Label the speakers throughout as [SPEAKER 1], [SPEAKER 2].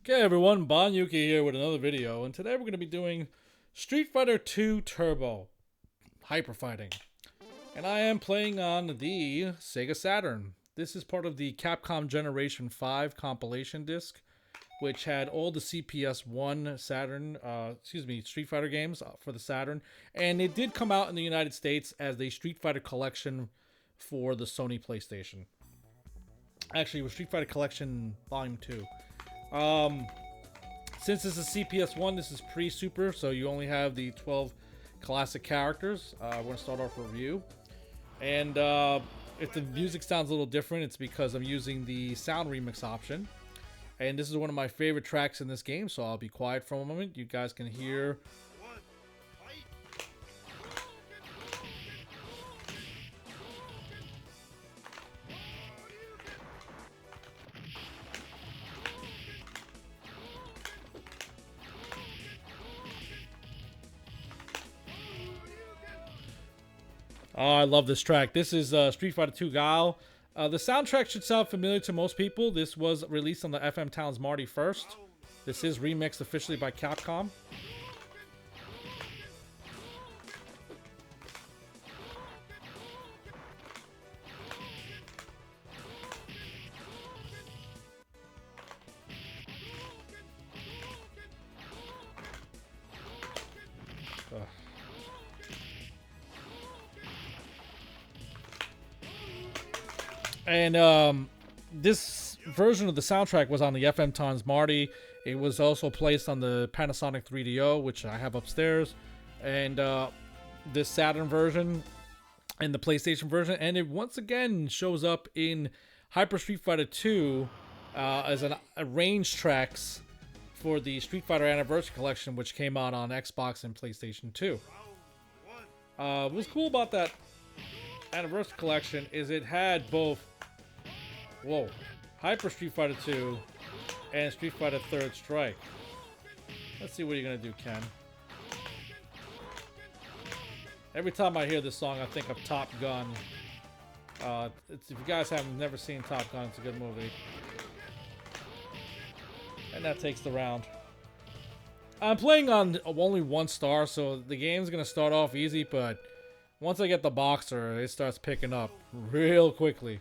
[SPEAKER 1] Okay everyone, Banyuki here with another video, and today we're going to be doing Street Fighter 2 Turbo Hyper Fighting. And I am playing on the SEGA Saturn. This is part of the Capcom Generation 5 compilation disc, which had all the CPS1 Street Fighter games for the Saturn. And it did come out in the United States as the Street Fighter Collection for the Sony PlayStation. Actually, it was Street Fighter Collection Volume 2. Since this is CPS1, this is pre-Super, so you only have the 12 classic characters. We're going to start off review. And if the music sounds a little different, it's because I'm using the sound remix option. And this is one of my favorite tracks in this game, so I'll be quiet for a moment. You guys can hear... Oh, I love this track. This is Street Fighter 2 Guile. The soundtrack should sound familiar to most people. This was released on the FM Towns Marty first. This is remixed officially by Capcom. And this version of the soundtrack was on the FM Tons Marty. It was also placed on the Panasonic 3DO, which I have upstairs, and this Saturn version and the PlayStation version. And it once again shows up in Hyper Street Fighter 2 as an arranged tracks for the Street Fighter Anniversary Collection, which came out on Xbox and PlayStation 2. What's cool about that Anniversary Collection is it had both Hyper Street Fighter 2 and Street Fighter Third Strike. Let's see what you're gonna do, Ken. Every time I hear this song, I think of Top Gun. If you guys have never seen Top Gun, it's a good movie. And that takes the round. I'm playing on only 1 star, so the game's gonna start off easy, but once I get the boxer, it starts picking up real quickly.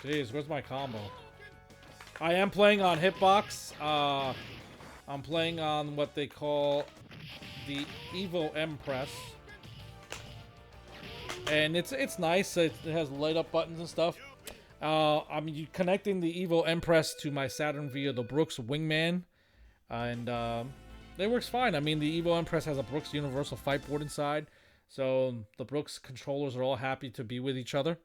[SPEAKER 1] Jeez, where's my combo? I am playing on Hitbox. I'm playing on what they call the Evo M Press. And it's nice. It has light up buttons and stuff. I'm connecting the Evo M Press to my Saturn via the Brooks Wingman. And it works fine. I mean, the Evo M Press has a Brooks Universal Fight Board inside. So the Brooks controllers are all happy to be with each other.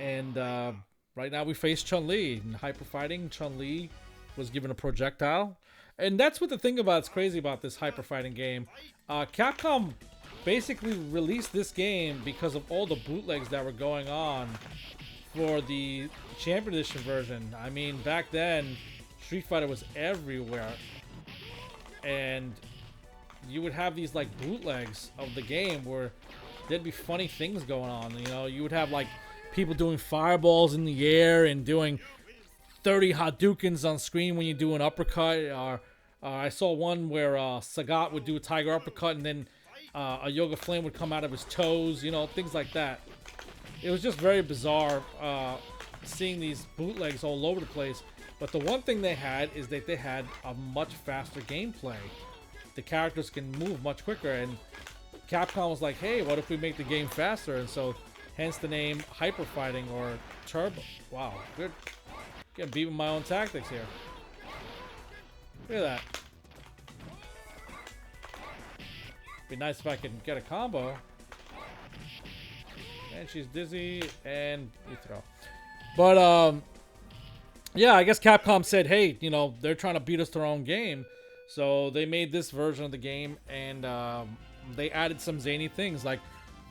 [SPEAKER 1] And right now we face Chun-Li. In Hyper Fighting, Chun-Li was given a projectile. And that's what the thing about it's crazy about this Hyper Fighting game. Capcom basically released this game because of all the bootlegs that were going on for the Champion Edition version. I mean, back then, Street Fighter was everywhere. And you would have these like bootlegs of the game where there'd be funny things going on. You know, you would have like people doing fireballs in the air and doing 30 Hadoukens on screen when you do an uppercut. I saw one where Sagat would do a tiger uppercut and then a Yoga Flame would come out of his toes, you know, things like that. It was just very bizarre seeing these bootlegs all over the place. But the one thing they had is that they had a much faster gameplay. The characters can move much quicker, and Capcom was like, hey, what if we make the game faster? And so hence the name Hyper Fighting or Turbo. Wow, good. Getting beat with my own tactics here. Look at that. Be nice if I could get a combo. And she's dizzy and you throw. But yeah, I guess Capcom said, hey, you know, they're trying to beat us to their own game. So they made this version of the game, and they added some zany things like,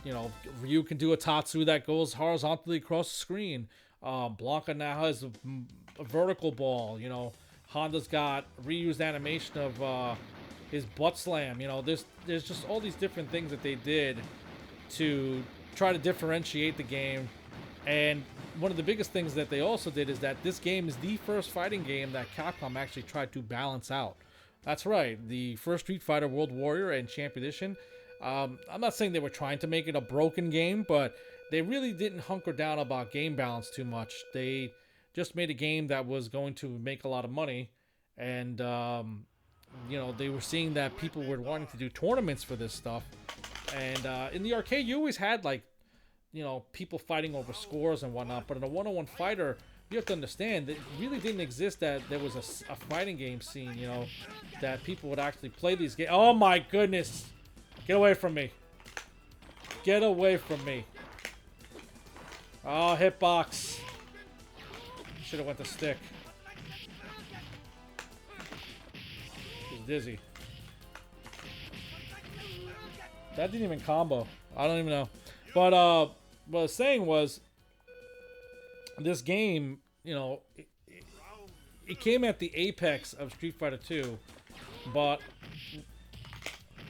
[SPEAKER 1] you know, Ryu can do a Tatsu that goes horizontally across the screen. Blanca now has a vertical ball. You know, Honda's got Ryu's animation of his butt slam. You know, there's just all these different things that they did to try to differentiate the game And one of the biggest things that they also did is that this game is the first fighting game that Capcom actually tried to balance out. That's right, the first Street Fighter World Warrior and Champion Edition. I'm not saying they were trying to make it a broken game, but they really didn't hunker down about game balance too much. They just made a game that was going to make a lot of money, and you know, they were seeing that people were wanting to do tournaments for this stuff. And in the arcade, you always had, like, you know, people fighting over scores and whatnot, but in a one-on-one fighter, you have to understand that it really didn't exist that there was a fighting game scene, you know, that people would actually play these games. Oh my goodness! Get away from me! Get away from me! Oh, hitbox! Should have went to stick. He's dizzy. That didn't even combo. I don't even know. But what I was saying was, this game, you know, it came at the apex of Street Fighter 2, but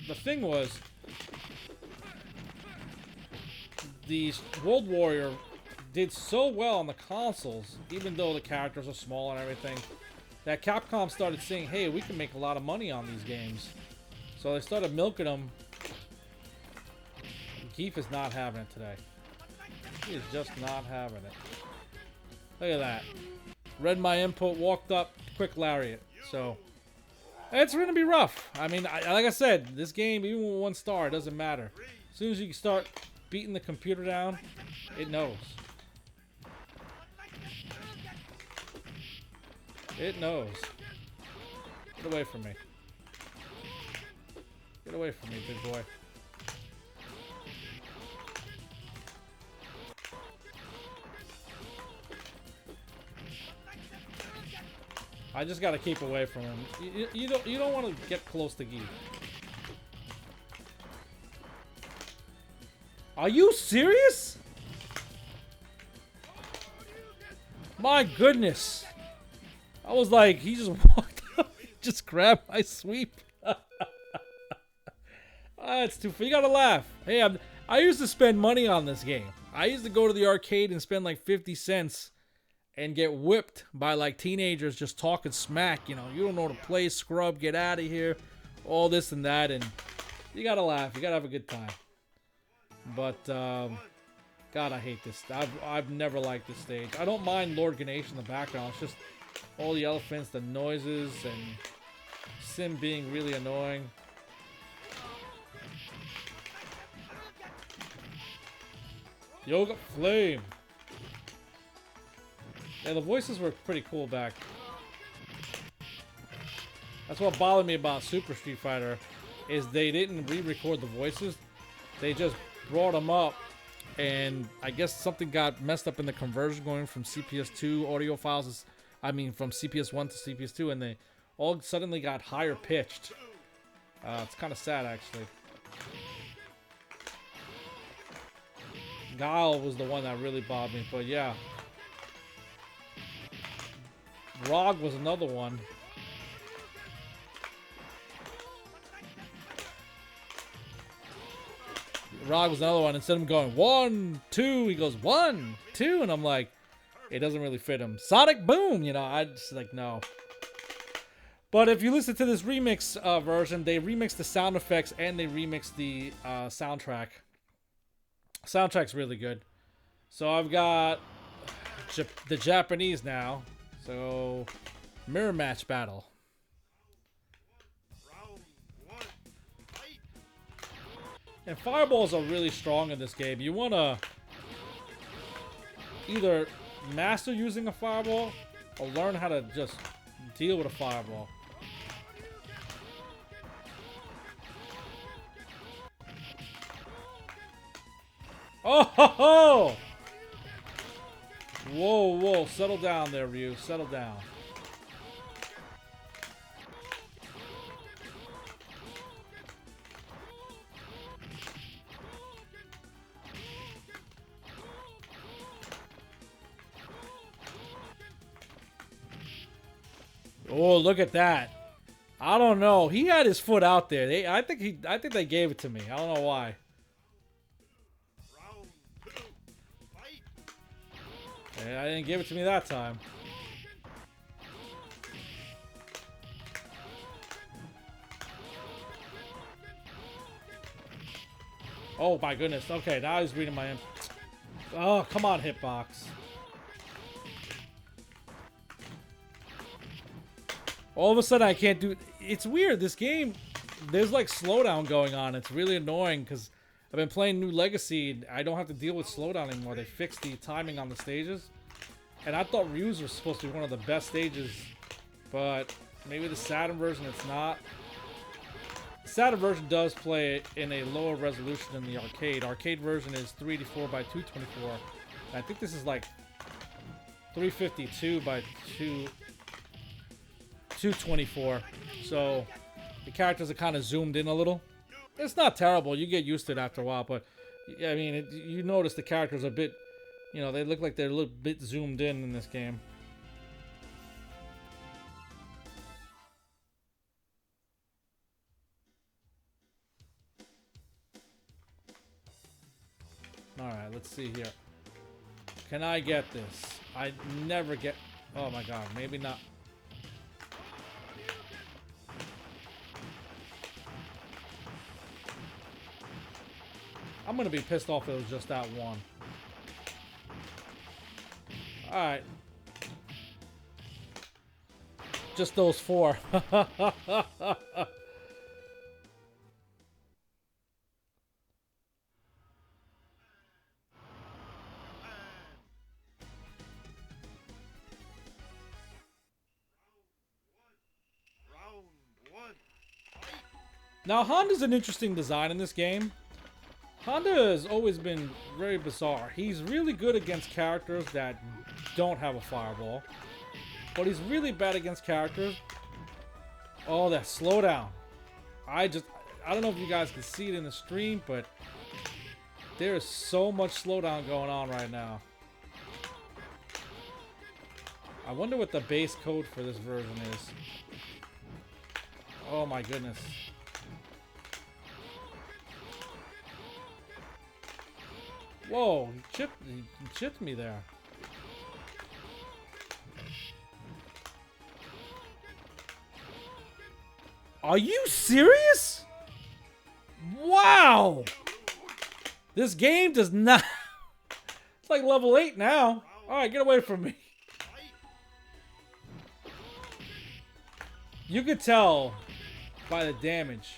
[SPEAKER 1] the thing was, the World Warrior did so well on the consoles, even though the characters are small and everything, that Capcom started saying, hey, we can make a lot of money on these games. So they started milking them. Keith is not having it today. He is just not having it. Look at that. Read my input, walked up, quick lariat. So, it's going to be rough. I mean, like I said, this game, even with 1 star, it doesn't matter. As soon as you start beating the computer down, it knows. It knows. Get away from me. Get away from me, big boy. I just gotta keep away from him. You don't want to get close to Gi. Are you serious? My goodness. I was like, he just walked up, just grabbed my sweep. That's too funny. You gotta laugh. Hey, I used to spend money on this game. I used to go to the arcade and spend like 50 cents and get whipped by like teenagers just talking smack. You know, you don't know how to play, scrub, get out of here, all this and that. And you gotta laugh. You gotta have a good time. But, God, I hate this. I've never liked this stage. I don't mind Lord Ganesh in the background. It's just all the elephants, the noises, and Sim being really annoying. Yoga Flame. Yeah, the voices were pretty cool back. That's what bothered me about Super Street Fighter, is they didn't re-record the voices. They just brought them up, and I guess something got messed up in the conversion going from CPS2 audio files. I mean, from CPS1 to CPS2, and they all suddenly got higher pitched. It's kind of sad, actually. Guile was the one that really bothered me, but yeah. Rog was another one. Rog was another one. Instead of him going 1, 2, he goes 1, 2, and I'm like, it doesn't really fit him. Sonic Boom, you know, I just like, no. But if you listen to this remix version, they remixed the sound effects and they remixed the soundtrack. Soundtrack's really good. So I've got the Japanese now. So, mirror match battle. And fireballs are really strong in this game. You want to either master using a fireball or learn how to just deal with a fireball. Oh ho ho! Whoa, whoa, settle down there, Ryu. Settle down. Oh, look at that. I don't know. He had his foot out there. I think they gave it to me. I don't know why. Yeah, I didn't give it to me that time. Oh my goodness. Okay, now he's reading my... Oh, come on, hitbox. All of a sudden I can't do... It's weird. This game, there's like slowdown going on. It's really annoying because I've been playing New Legacy and I don't have to deal with slowdown anymore. They fixed the timing on the stages. And I thought Ryu's was supposed to be one of the best stages, but maybe the Saturn version it's not. The Saturn version does play in a lower resolution than the arcade. Arcade version is 384 by 224. And I think this is like 352 by 224. So the characters are kind of zoomed in a little. It's not terrible. You get used to it after a while, but I mean, you notice the characters are a bit... You know, they look like they're a little bit zoomed in this game. Alright, let's see here. Can I get this? I never get... Oh my god, maybe not. I'm gonna be pissed off if it was just that one. Alright. Just those 4. Now, Honda's an interesting design in this game. Honda has always been very bizarre. He's really good against characters that don't have a fireball. But he's really bad against characters. Oh, that slowdown. I don't know if you guys can see it in the stream, but there is so much slowdown going on right now. I wonder what the base code for this version is. Oh my goodness. Whoa, he chipped me there. Are you serious? Wow! This game does not... It's like level 8 now. Alright, get away from me. You could tell by the damage.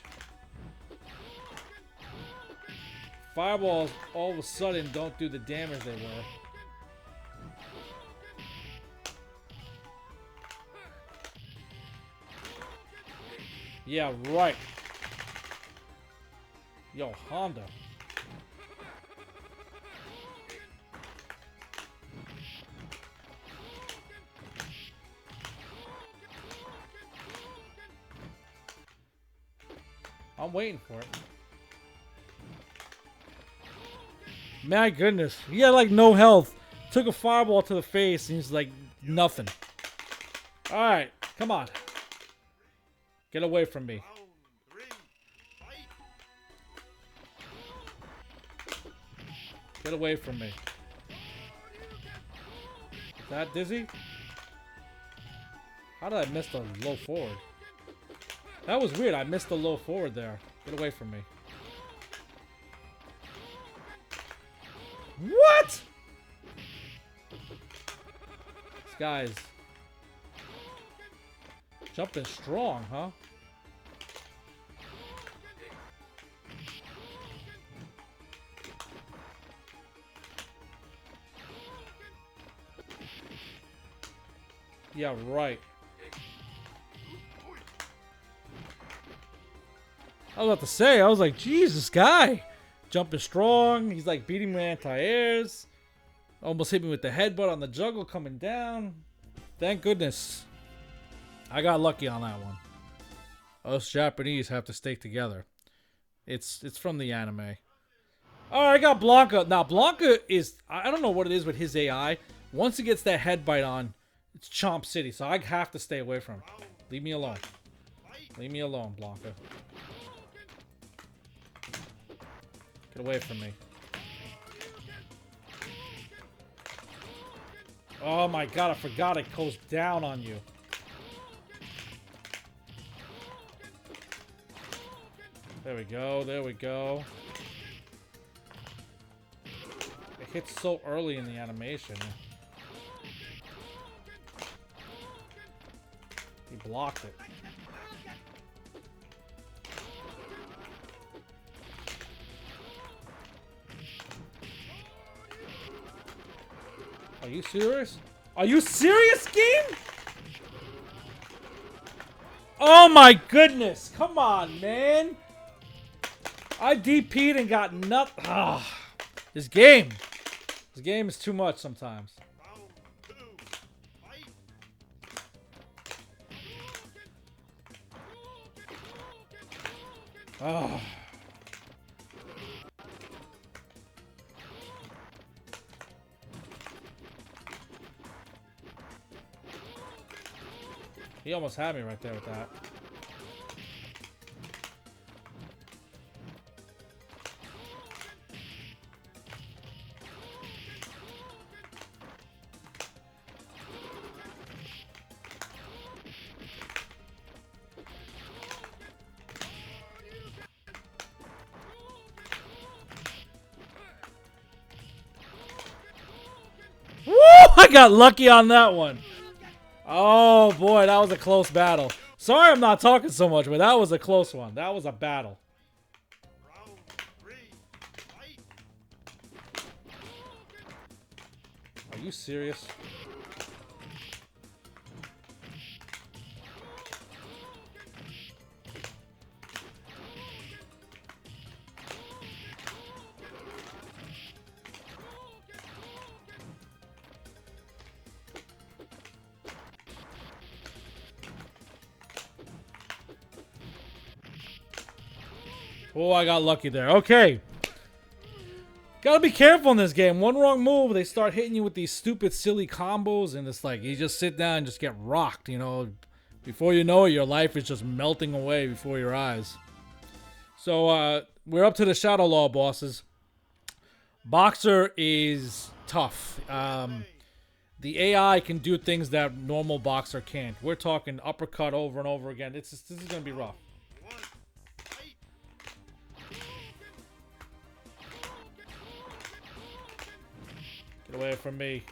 [SPEAKER 1] Fireballs all of a sudden don't do the damage they were. Yeah, right. Yo, Honda. I'm waiting for it. My goodness. He had like no health. Took a fireball to the face and he's like nothing. Alright, come on. Get away from me. Get away from me. Is that dizzy? How did I miss the low forward? That was weird. I missed the low forward there. Get away from me. What? This guy's jumping strong, huh? Yeah, right. I was about to say, I was like, geez, this guy jumping strong. He's like beating my anti-airs. Almost hit me with the headbutt on the juggle coming down. Thank goodness. I got lucky on that one. Us Japanese have to stay together. It's from the anime. Alright, I got Blanca. Now, Blanca is... I don't know what it is with his AI. Once he gets that head bite on, it's Chomp City. So I have to stay away from him. Leave me alone. Leave me alone, Blanca. Get away from me. Oh my god, I forgot it goes down on you. There we go, there we go. It hits so early in the animation. He blocked it. Are you serious? Are you serious, game? Oh my goodness! Come on, man! I DP'd and got nothing. Ah, this game is too much sometimes. Oh. He almost had me right there with that. Woo! I got lucky on that one. Oh boy, that was a close battle. Sorry I'm not talking so much, but that was a close one. That was a battle. Are you serious? Oh, I got lucky there. Okay. Gotta be careful in this game. One wrong move, they start hitting you with these stupid, silly combos, and it's like, you just sit down and just get rocked, you know. Before you know it, your life is just melting away before your eyes. So, we're up to the Shadow Law bosses. Boxer is tough. The AI can do things that normal Boxer can't. We're talking uppercut over and over again. This is gonna be rough. Get away from me.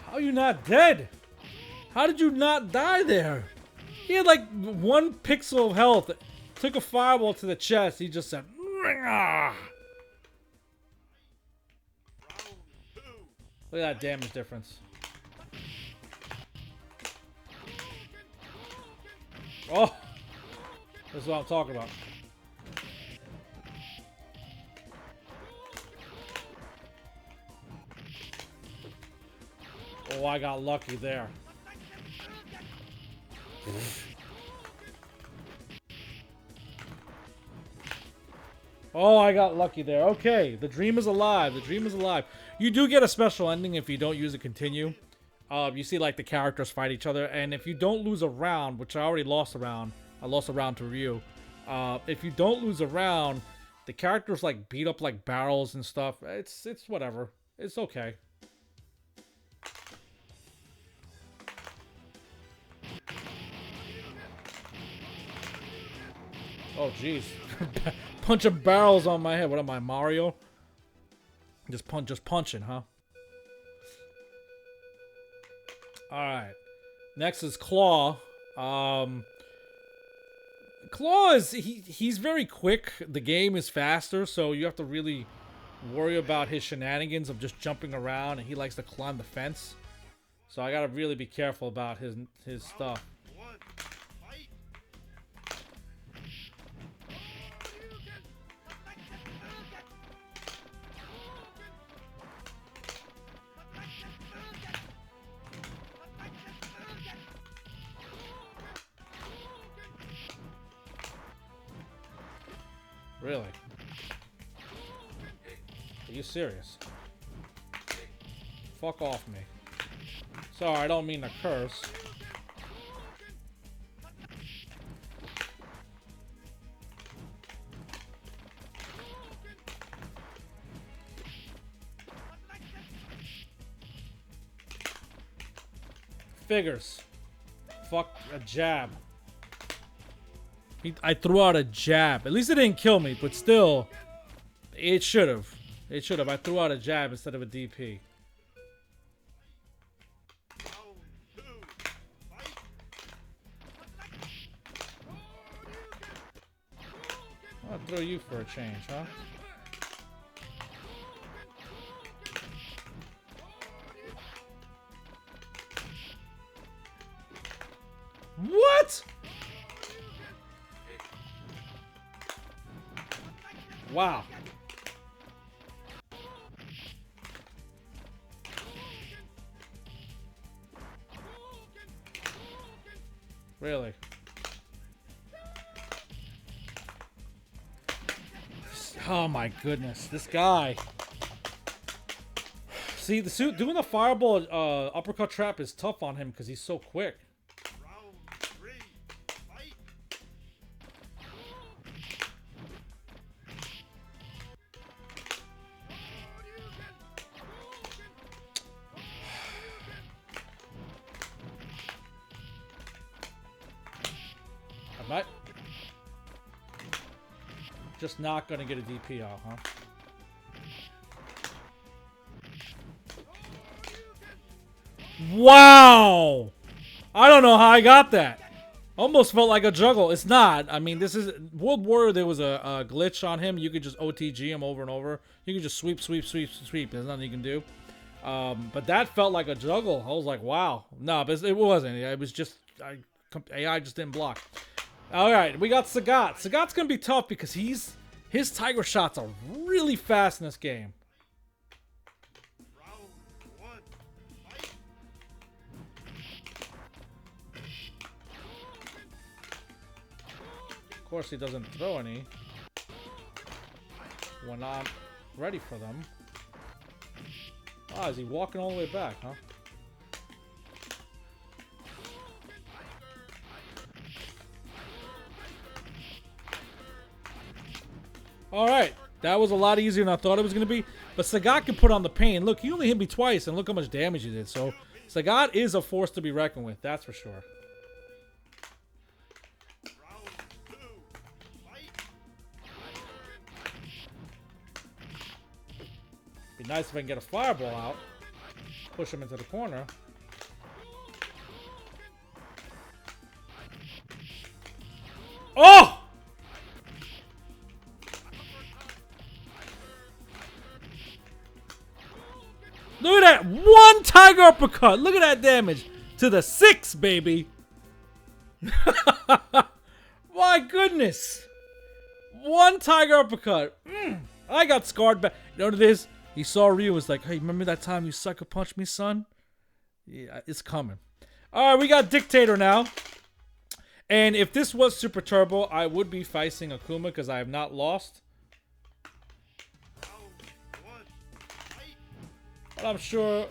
[SPEAKER 1] How are you not dead? How did you not die there? He had like 1 pixel of health. Took a fireball to the chest. He just said, "Ring-ah." Look at that damage difference. Oh, this is what I'm talking about. Oh, I got lucky there. Oh, I got lucky there. Okay, the dream is alive. The dream is alive. You do get a special ending if you don't use a continue. You see, like, the characters fight each other, and if you don't lose a round, which I already lost a round, I lost a round to Ryu. If you don't lose a round, the characters, like, beat up, like, barrels and stuff. It's whatever. It's okay. Oh, jeez. Bunch of barrels on my head. What am I, Mario? Just punching, huh? Alright. Next is Claw. Claw is... He's very quick. The game is faster, so you have to really worry about his shenanigans of just jumping around, and he likes to climb the fence. So I gotta really be careful about his stuff. Really? Are you serious? Fuck off me. Sorry, I don't mean to curse. Figures. Fuck a jab. I threw out a jab. At least it didn't kill me, but still, it should have. It should have. I threw out a jab instead of a DP. I'll throw you for a change, huh? What? Wow. Really? Oh my goodness, this guy. See, the suit doing the fireball uppercut trap is tough on him because he's so quick. Just not gonna get a DP out, huh? Wow! I don't know how I got that. Almost felt like a juggle. It's not. I mean, this is World War. There was a glitch on him. You could just OTG him over and over. You could just sweep, sweep, sweep, sweep. There's nothing you can do. But that felt like a juggle. I was like, wow. No, but it wasn't. It was just AI just didn't block. All right, we got Sagat. Sagat's gonna be tough because his tiger shots are really fast in this game. Of course, he doesn't throw any when I'm ready for them. Ah, is he walking all the way back, huh? Alright, that was a lot easier than I thought it was going to be. But Sagat can put on the pain. Look, he only hit me twice, and look how much damage he did. So, Sagat is a force to be reckoned with, that's for sure. Be nice if I can get a fireball out. Push him into the corner. Oh! Look at that! One tiger uppercut! Look at that damage! To the 6, baby! My goodness! One tiger uppercut! I got scarred back. You know what it is? He saw Ryu, was like, hey, remember that time you sucker punched me, son? Yeah, it's coming. Alright, we got Dictator now. And if this was Super Turbo, I would be facing Akuma because I have not lost. But I'm sure...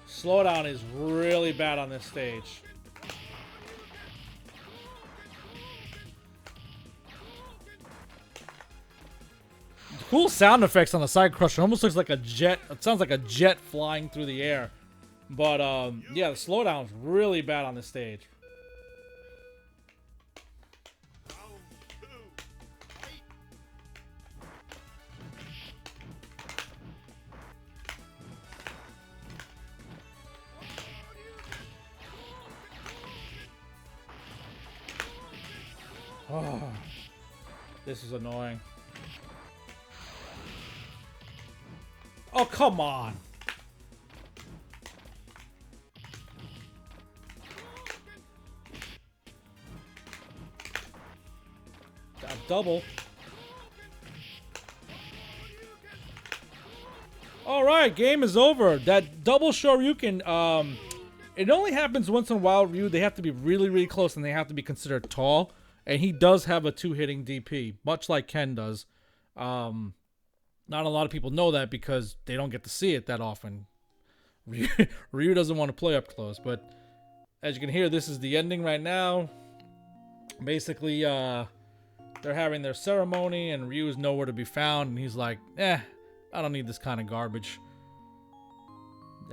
[SPEAKER 1] Slowdown is really bad on this stage. Cool sound effects on the side crusher. Almost looks like a jet. It sounds like a jet flying through the air. But yeah, the slowdown is really bad on this stage. Oh, this is annoying. Oh, come on. Got double. All right, game is over. That double Shoryuken, it only happens once in a while. Ryu, they have to be really, really close, and they have to be considered tall. And he does have a 2-hitting DP, much like Ken does. Not a lot of people know that because they don't get to see it that often. Ryu doesn't want to play up close, but as you can hear, this is the ending right now. Basically, they're having their ceremony, and Ryu's nowhere to be found, and he's like, I don't need this kind of garbage.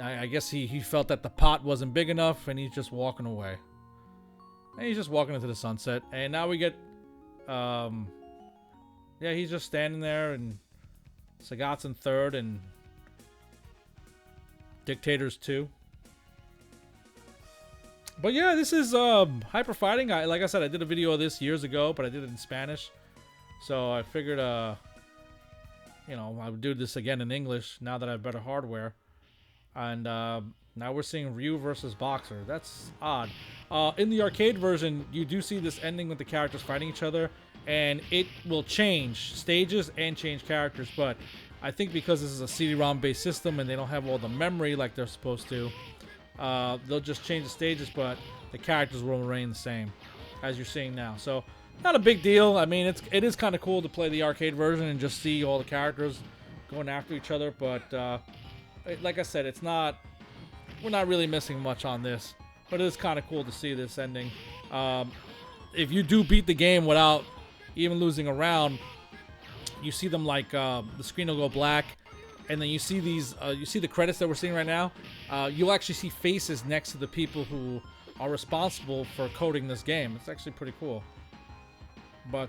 [SPEAKER 1] I guess he felt that the pot wasn't big enough, and he's just walking away. And he's just walking into the sunset. And now we get, he's just standing there, and Sagat's in third, and Dictators 2. But yeah, this is hyper fighting. Like I said, I did a video of this years ago, but I did it in Spanish. So I figured, I would do this again in English now that I have better hardware. And now we're seeing Ryu versus Boxer. That's odd. In the arcade version, you do see this ending with the characters fighting each other, and it will change stages and change characters. But I think because this is a CD-ROM based system and they don't have all the memory like they're supposed to, they'll just change the stages, but the characters will remain the same as you're seeing now. So not a big deal. I mean, it is kind of cool to play the arcade version and just see all the characters going after each other. But like I said, we're not really missing much on this, but it is kind of cool to see this ending. If you do beat the game without even losing a round, you see them like the screen will go black, and then you see these you see the credits that we're seeing right now. You'll actually see faces next to the people who are responsible for coding this game. It's actually pretty cool. But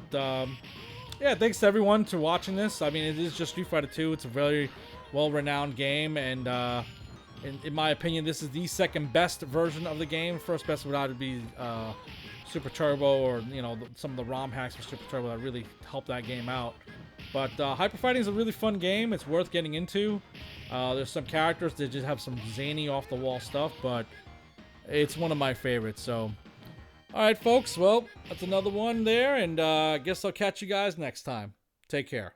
[SPEAKER 1] yeah, thanks to everyone for watching this. I mean, it is just Street Fighter 2. It's a very well-renowned game, and in my opinion, this is the second best version of the game. First best would either be Super Turbo, or some of the ROM hacks for Super Turbo that really helped that game out. But Hyper Fighting is a really fun game. It's worth getting into. There's some characters that just have some zany off-the-wall stuff, but it's one of my favorites. So, all right, folks. Well, that's another one there, and I guess I'll catch you guys next time. Take care.